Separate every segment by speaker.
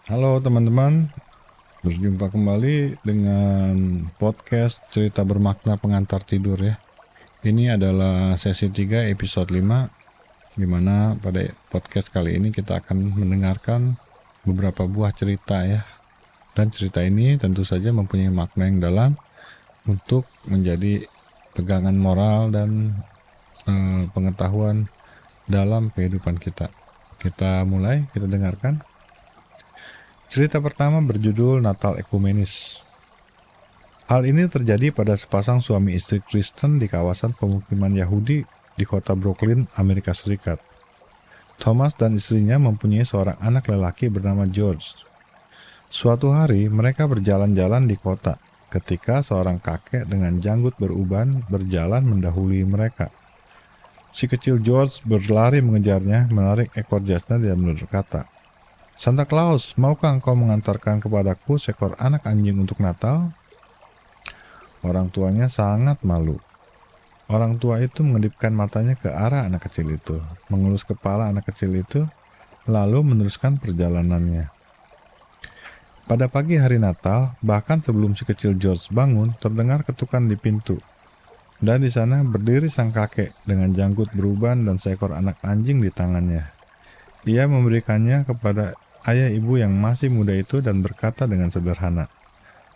Speaker 1: Halo teman-teman, berjumpa kembali dengan podcast cerita bermakna pengantar tidur ya. Ini adalah sesi 3 episode 5, di mana pada podcast kali ini kita akan mendengarkan beberapa buah cerita ya. Dan cerita ini tentu saja mempunyai makna yang dalam untuk menjadi pegangan moral dan pengetahuan dalam kehidupan kita. Kita mulai, kita dengarkan. Cerita pertama berjudul Natal Ekumenis. Hal ini terjadi pada sepasang suami istri Kristen di kawasan pemukiman Yahudi di kota Brooklyn, Amerika Serikat. Thomas dan istrinya mempunyai seorang anak lelaki bernama George. Suatu hari mereka berjalan-jalan di kota ketika seorang kakek dengan janggut beruban berjalan mendahului mereka. Si kecil George berlari mengejarnya, menarik ekor jasnya dan berkata, "Santa Claus, maukah engkau mengantarkan kepadaku seekor anak anjing untuk Natal?" Orang tuanya sangat malu. Orang tua itu mengedipkan matanya ke arah anak kecil itu, mengelus kepala anak kecil itu, lalu meneruskan perjalanannya. Pada pagi hari Natal, bahkan sebelum si kecil George bangun, terdengar ketukan di pintu. Dan di sana berdiri sang kakek dengan janggut beruban dan seekor anak anjing di tangannya. Ia memberikannya kepada ayah ibu yang masih muda itu dan berkata dengan sederhana,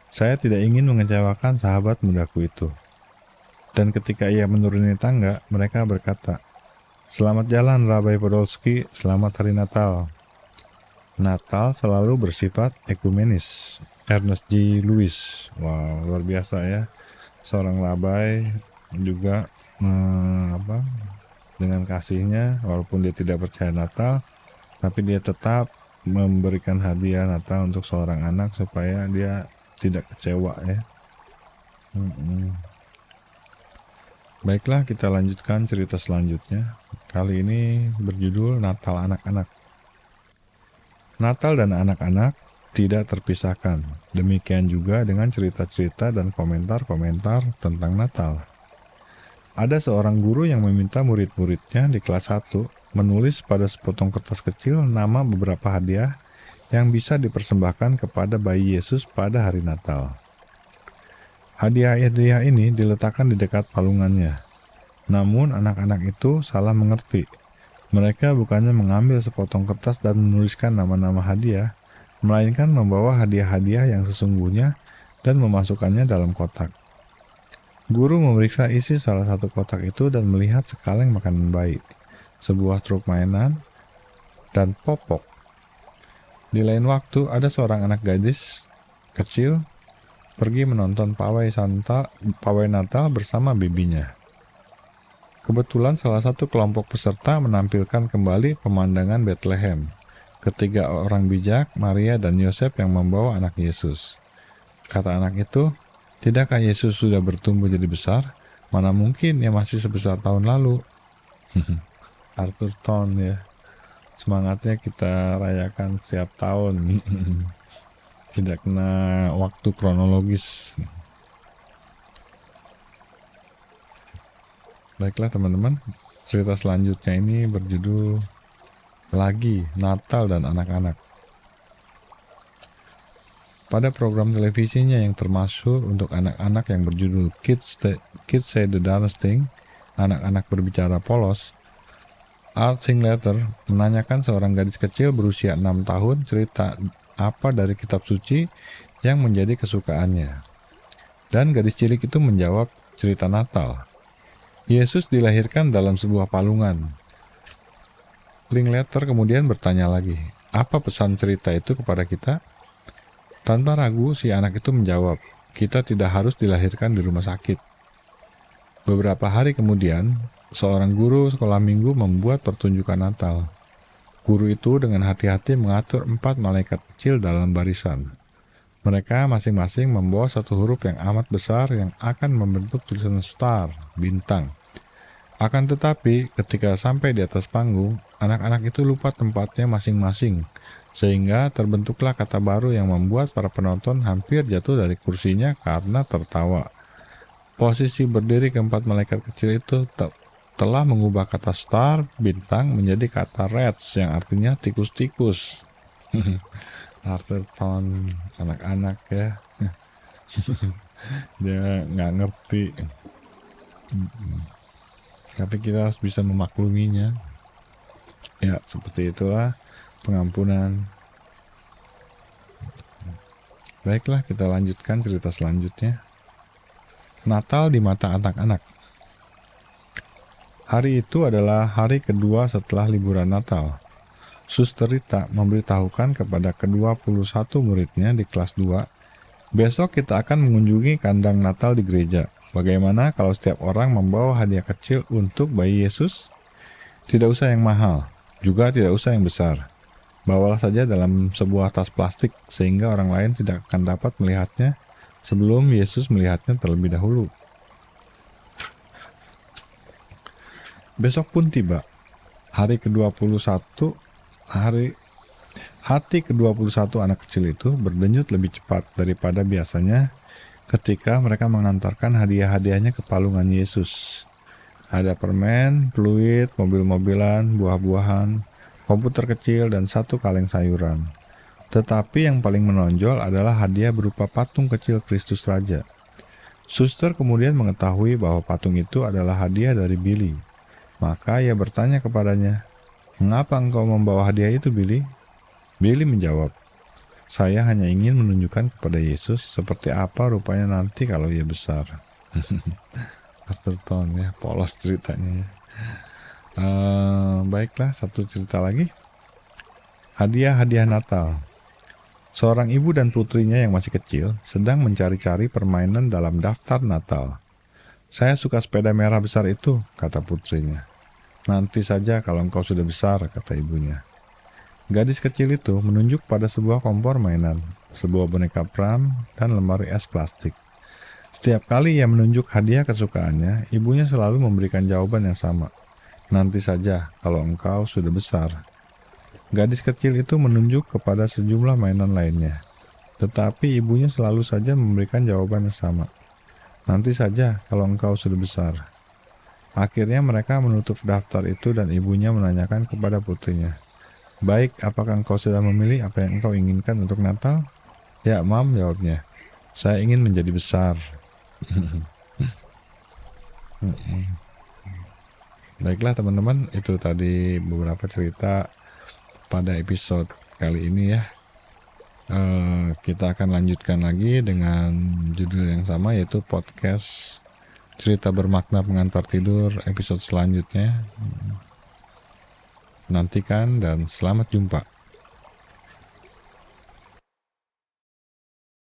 Speaker 1: "Saya tidak ingin mengecewakan sahabat mudaku itu." Dan ketika ia menuruni tangga, mereka berkata, "Selamat jalan, Rabai Podolski, selamat hari Natal." Natal selalu bersifat ekumenis. Ernest G. Lewis, wow, luar biasa ya. Seorang rabai juga dengan kasihnya, walaupun dia tidak percaya Natal, tapi dia tetap memberikan hadiah Natal untuk seorang anak supaya dia tidak kecewa ya. Baiklah, kita lanjutkan cerita selanjutnya. Kali ini berjudul Natal Anak-anak. Natal dan anak-anak tidak terpisahkan. Demikian juga dengan cerita-cerita dan komentar-komentar tentang Natal. Ada seorang guru yang meminta murid-muridnya di kelas 1 menulis pada sepotong kertas kecil nama beberapa hadiah yang bisa dipersembahkan kepada bayi Yesus pada hari Natal. Hadiah-hadiah ini diletakkan di dekat palungannya. Namun anak-anak itu salah mengerti. Mereka bukannya mengambil sepotong kertas dan menuliskan nama-nama hadiah, melainkan membawa hadiah-hadiah yang sesungguhnya dan memasukkannya dalam kotak. Guru memeriksa isi salah satu kotak itu dan melihat sekaleng makanan bayi, sebuah truk mainan, dan popok. Di lain waktu, ada seorang anak gadis kecil pergi menonton pawai Natal bersama bibinya. Kebetulan salah satu kelompok peserta menampilkan kembali pemandangan Bethlehem. Ketiga orang bijak, Maria dan Yosef yang membawa anak Yesus. Kata anak itu, "Tidakkah Yesus sudah bertumbuh jadi besar? Mana mungkin ia masih sebesar tahun lalu?" Arthur Ton ya. Semangatnya kita rayakan setiap tahun. Tidak kena waktu kronologis. Baiklah teman-teman, cerita selanjutnya ini berjudul Lagi Natal dan Anak-anak. Pada program televisinya yang termasuk untuk anak-anak yang berjudul Kids Say the Dumbest Thing, anak-anak berbicara polos, Art Singletter menanyakan seorang gadis kecil berusia 6 tahun cerita apa dari kitab suci yang menjadi kesukaannya. Dan gadis cilik itu menjawab cerita Natal. Yesus dilahirkan dalam sebuah palungan. Linklater kemudian bertanya lagi, "Apa pesan cerita itu kepada kita?" Tanpa ragu, si anak itu menjawab, "Kita tidak harus dilahirkan di rumah sakit." Beberapa hari kemudian, seorang guru sekolah minggu membuat pertunjukan Natal. Guru itu dengan hati-hati mengatur 4 malaikat kecil dalam barisan. Mereka masing-masing membawa satu huruf yang amat besar yang akan membentuk tulisan star, bintang. Akan tetapi, ketika sampai di atas panggung, anak-anak itu lupa tempatnya masing-masing, sehingga terbentuklah kata baru yang membuat para penonton hampir jatuh dari kursinya karena tertawa. Posisi berdiri keempat malaikat kecil itu telah mengubah kata star, bintang, menjadi kata rats yang artinya tikus-tikus. Arterton, anak-anak ya. Dia nggak ngerti. Tapi kita harus bisa memakluminya. Ya, seperti itulah pengampunan. Baiklah, kita lanjutkan cerita selanjutnya. Natal di mata anak-anak. Hari itu adalah hari kedua setelah liburan Natal. Suster Rita memberitahukan kepada ke-21 muridnya di kelas 2, besok kita akan mengunjungi kandang Natal di gereja. Bagaimana kalau setiap orang membawa hadiah kecil untuk bayi Yesus? Tidak usah yang mahal, juga tidak usah yang besar. Bawalah saja dalam sebuah tas plastik sehingga orang lain tidak akan dapat melihatnya sebelum Yesus melihatnya terlebih dahulu. Besok pun tiba. Hati ke-21 anak kecil itu berdenyut lebih cepat daripada biasanya ketika mereka mengantarkan hadiah-hadiahnya ke palungan Yesus. Ada permen, fluid, mobil-mobilan, buah-buahan, komputer kecil, dan satu kaleng sayuran. Tetapi yang paling menonjol adalah hadiah berupa patung kecil Kristus Raja. Suster kemudian mengetahui bahwa patung itu adalah hadiah dari Billy. Maka ia bertanya kepadanya, "Mengapa engkau membawa hadiah itu, Billy?" Billy menjawab, "Saya hanya ingin menunjukkan kepada Yesus seperti apa rupanya nanti kalau ia besar." Arterton ya, polos ceritanya. Baiklah, satu cerita lagi. Hadiah-hadiah Natal. Seorang ibu dan putrinya yang masih kecil sedang mencari-cari permainan dalam daftar Natal. "Saya suka sepeda merah besar itu," kata putrinya. "Nanti saja kalau engkau sudah besar," kata ibunya. Gadis kecil itu menunjuk pada sebuah kompor mainan, sebuah boneka pram, dan lemari es plastik. Setiap kali ia menunjuk hadiah kesukaannya, ibunya selalu memberikan jawaban yang sama. "Nanti saja kalau engkau sudah besar." Gadis kecil itu menunjuk kepada sejumlah mainan lainnya, tetapi ibunya selalu saja memberikan jawaban yang sama. "Nanti saja kalau engkau sudah besar." Akhirnya mereka menutup daftar itu dan ibunya menanyakan kepada putrinya, "Baik, apakah engkau sudah memilih apa yang engkau inginkan untuk Natal?" "Ya, Mam," jawabnya. "Saya ingin menjadi besar." Baiklah teman-teman, itu tadi beberapa cerita pada episode kali ini ya. Kita akan lanjutkan lagi dengan judul yang sama, yaitu podcast Cerita Bermakna Pengantar Tidur episode selanjutnya. Nantikan dan selamat jumpa.